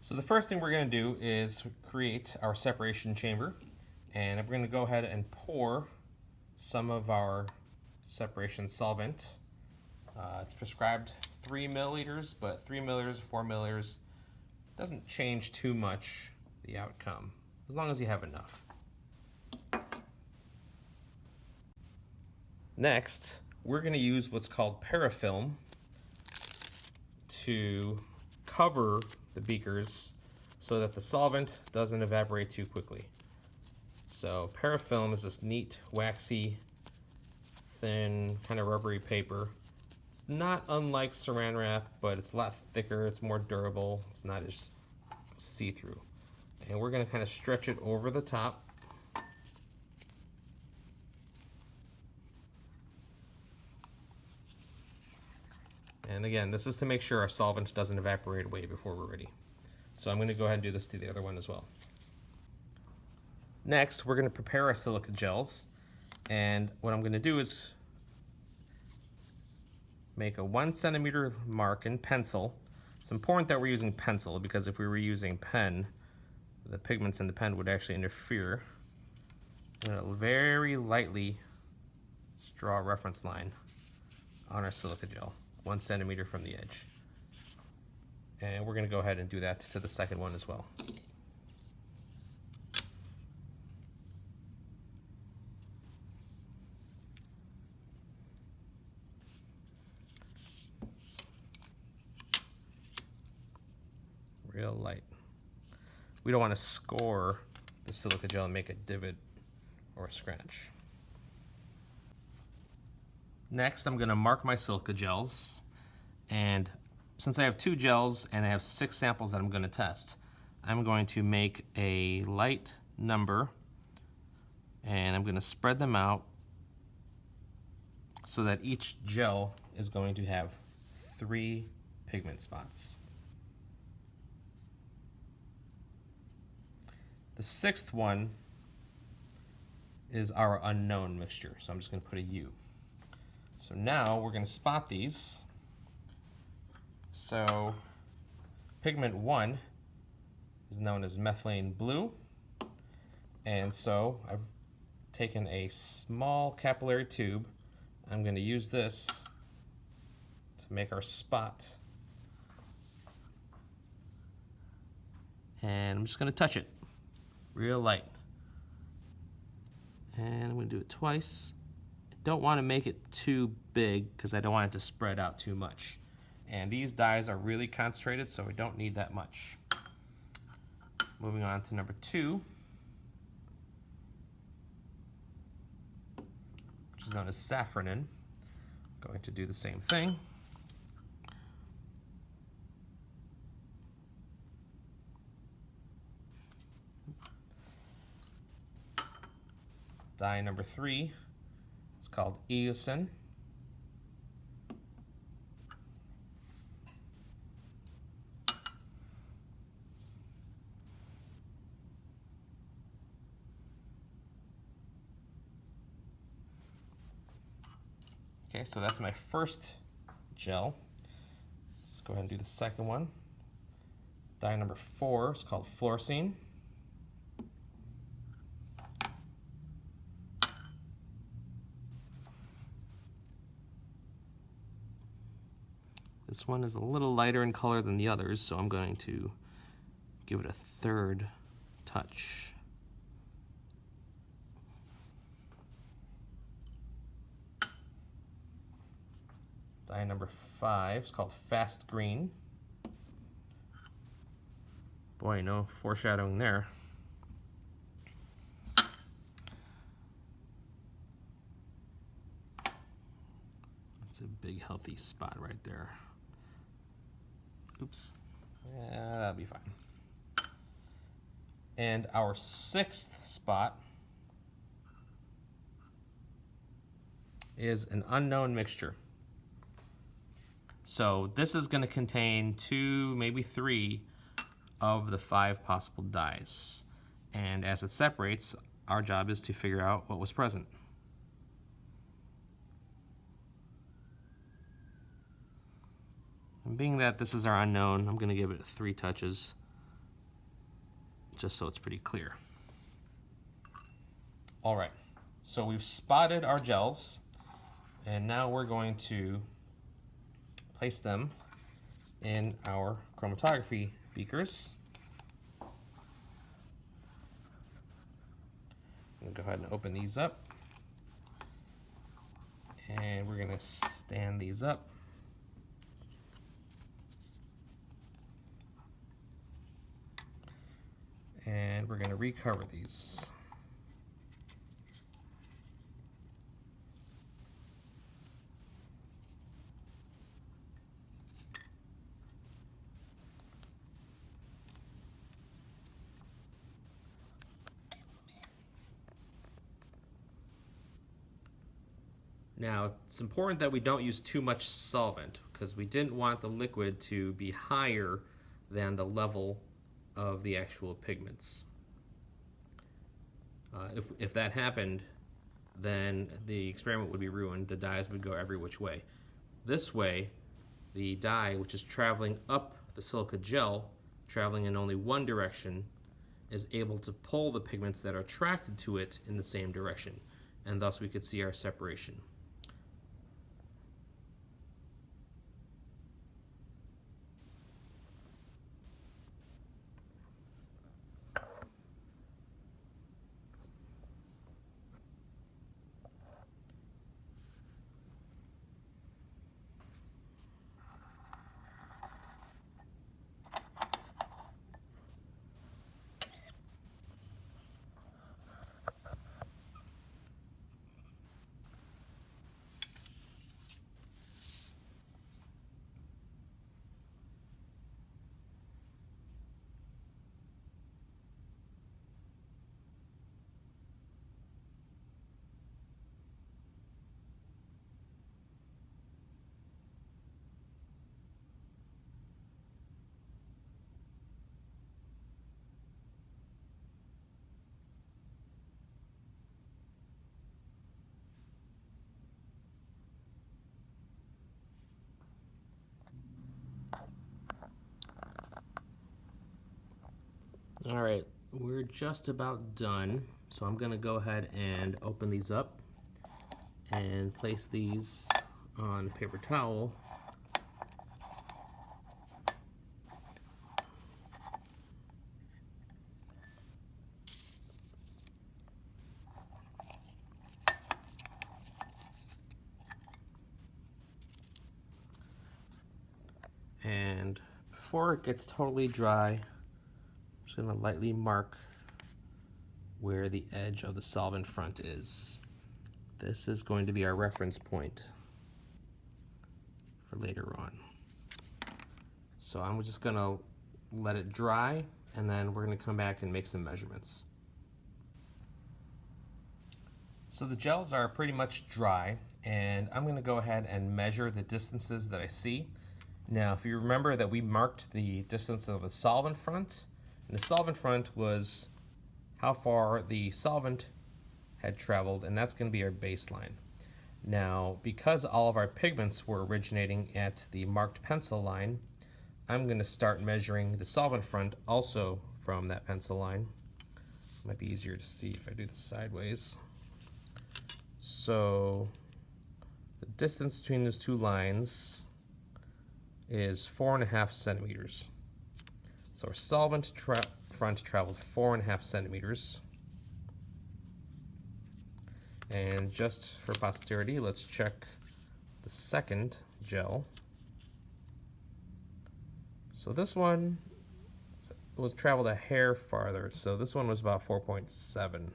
So the first thing we're going to do is create our separation chamber, and we're going to go ahead and pour some of our separation solvent. It's prescribed 3 milliliters, but 3 milliliters, 4 milliliters doesn't change too much the outcome, as long as you have enough. Next, we're going to use what's called Parafilm to cover the beakers so that the solvent doesn't evaporate too quickly. So Parafilm is this neat, waxy, thin, kind of rubbery paper. It's not unlike Saran wrap, but it's a lot thicker, it's more durable, it's not as see-through. And we're going to kind of stretch it over the top. And again, this is to make sure our solvent doesn't evaporate away before we're ready. So I'm going to go ahead and do this to the other one as well. Next, we're going to prepare our silica gels. And what I'm going to do is make a 1 centimeter mark in pencil. It's important that we're using pencil because if we were using pen, the pigments in the pen would actually interfere. I'm going to very lightly draw a reference line on our silica gel, 1 centimeter from the edge. And we're going to go ahead and do that to the second one as well. Real light. We don't want to score the silica gel and make a divot or a scratch. Next, I'm going to mark my silica gels, and since I have 2 gels and I have 6 samples that I'm going to test, I'm going to make a light number and I'm going to spread them out so that each gel is going to have 3 pigment spots. The 6th one is our unknown mixture, so I'm just going to put a U. So now we're going to spot these. So pigment 1 is known as methylene blue, and so I've taken a small capillary tube. I'm going to use this to make our spot, and I'm just going to touch it real light, and I'm going to do it twice. I don't want to make it too big because I don't want it to spread out too much. And these dyes are really concentrated, so we don't need that much. Moving on to number 2, which is known as Safranin. Going to do the same thing. Dye number 3 is called eosin. Okay, so that's my first gel. Let's go ahead and do the second one. Dye number 4 is called Fluorescent. This one is a little lighter in color than the others, so I'm going to give it a 3rd touch. Dye number 5 is called Fast Green. Boy, no foreshadowing there. That's a big healthy spot right there. Oops. Yeah, that'll be fine. And our 6th spot is an unknown mixture. So this is going to contain 2, maybe 3 of the 5 possible dyes. And as it separates, our job is to figure out what was present. And being that this is our unknown, I'm going to give it 3 touches just so it's pretty clear. All right, so we've spotted our gels, and now we're going to place them in our chromatography beakers. I'm going to go ahead and open these up, and we're going to stand these up. And we're going to recover these. Now, it's important that we don't use too much solvent because we didn't want the liquid to be higher than the level of the actual pigments. If that happened, then the experiment would be ruined. The dyes would go every which way. This way, the dye, which is traveling up the silica gel, traveling in only one direction, is able to pull the pigments that are attracted to it in the same direction, and thus we could see our separation. All right, we're just about done. So I'm gonna go ahead and open these up and place these on a paper towel. And before it gets totally dry, I'm just gonna lightly mark where the edge of the solvent front is. This is going to be our reference point for later on. So I'm just gonna let it dry, and then we're gonna come back and make some measurements. So the gels are pretty much dry, and I'm gonna go ahead and measure the distances that I see. Now, if you remember that we marked the distance of the solvent front, and the solvent front was how far the solvent had traveled, and that's going to be our baseline. Now, because all of our pigments were originating at the marked pencil line, I'm going to start measuring the solvent front also from that pencil line. It might be easier to see if I do this sideways. So the distance between those two lines is 4.5 centimeters. So our solvent front traveled 4.5 centimeters. And just for posterity, let's check the second gel. So this one was traveled a hair farther. So this one was about 4.7.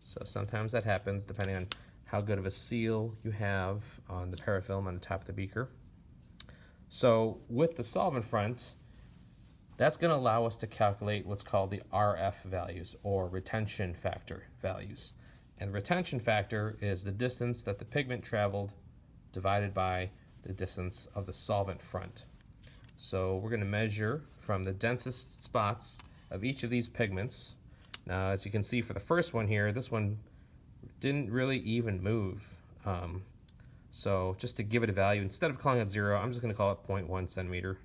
So sometimes that happens depending on how good of a seal you have on the parafilm on the top of the beaker. So with the solvent front, that's going to allow us to calculate what's called the RF values, or retention factor values. And retention factor is the distance that the pigment traveled divided by the distance of the solvent front. So we're going to measure from the densest spots of each of these pigments. Now, as you can see for the first one here, this one didn't really even move. So just to give it a value, instead of calling it 0, I'm just going to call it 0.1 centimeter.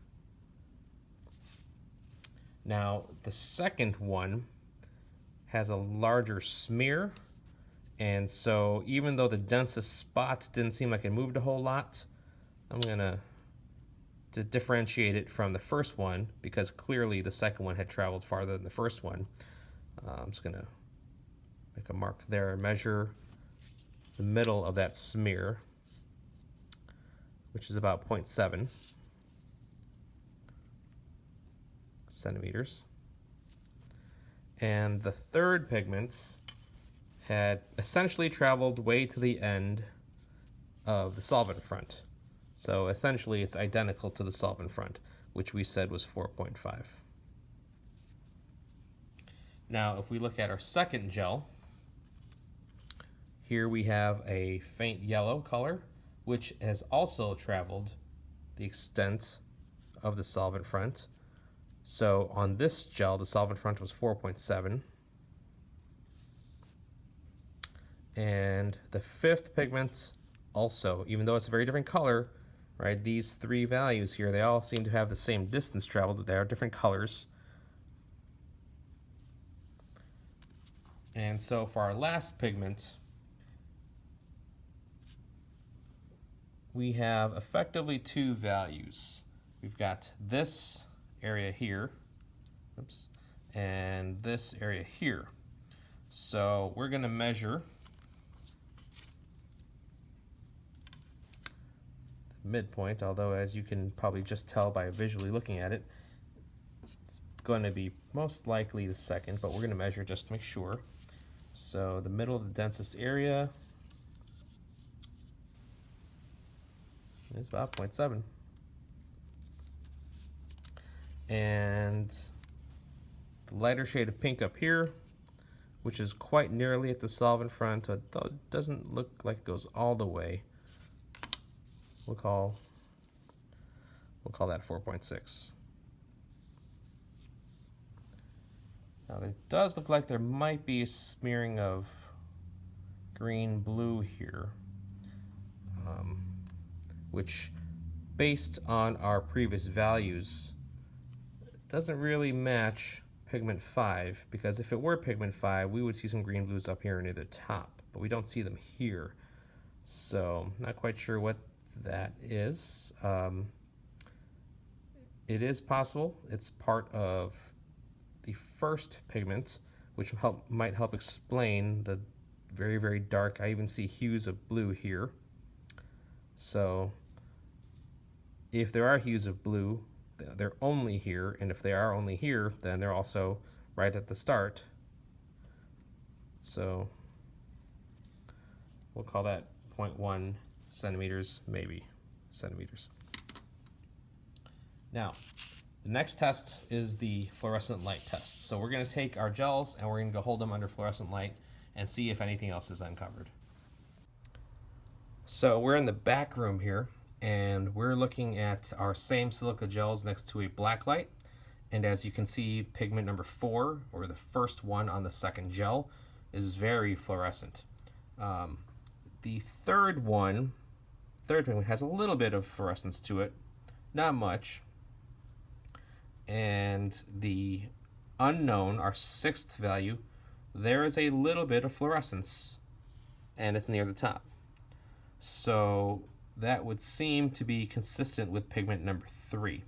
Now, the second one has a larger smear, and so even though the densest spot didn't seem like it moved a whole lot, I'm gonna to differentiate it from the first one, because clearly the second one had traveled farther than the first one. I'm just gonna make a mark there and measure the middle of that smear, which is about 0.7 centimeters. And the third pigment had essentially traveled way to the end of the solvent front. So essentially it's identical to the solvent front, which we said was 4.5. Now, if we look at our second gel, here we have a faint yellow color, which has also traveled the extent of the solvent front. So on this gel, the solvent front was 4.7. And the fifth pigment also, even though it's a very different color, right, these three values here, they all seem to have the same distance traveled, but they are different colors. And so for our last pigment, we have effectively two values. We've got this area here, oops, and this area here. So we're going to measure the midpoint, although as you can probably just tell by visually looking at it, it's going to be most likely the second, but we're going to measure just to make sure. So the middle of the densest area is about 0.7. And the lighter shade of pink up here, which is quite nearly at the solvent front, though it doesn't look like it goes all the way. We'll call that 4.6. Now it does look like there might be a smearing of green-blue here, which, based on our previous values, doesn't really match pigment 5, because if it were pigment 5, we would see some green blues up here near the top, but we don't see them here. So not quite sure what that is. It is possible it's part of the first pigment, which might help explain the very, very dark, I even see hues of blue here. So if there are hues of blue, they're only here, and if they are only here, then they're also right at the start. So we'll call that 0.1 centimeters, maybe centimeters. Now, the next test is the fluorescent light test. So we're going to take our gels and we're going to go hold them under fluorescent light and see if anything else is uncovered. So we're in the back room here, and we're looking at our same silica gels next to a black light. And as you can see, pigment number 4, or the first one on the second gel, is very fluorescent. The third pigment has a little bit of fluorescence to it, not much. And the unknown, our sixth value, there is a little bit of fluorescence, and it's near the top. So that would seem to be consistent with pigment number 3.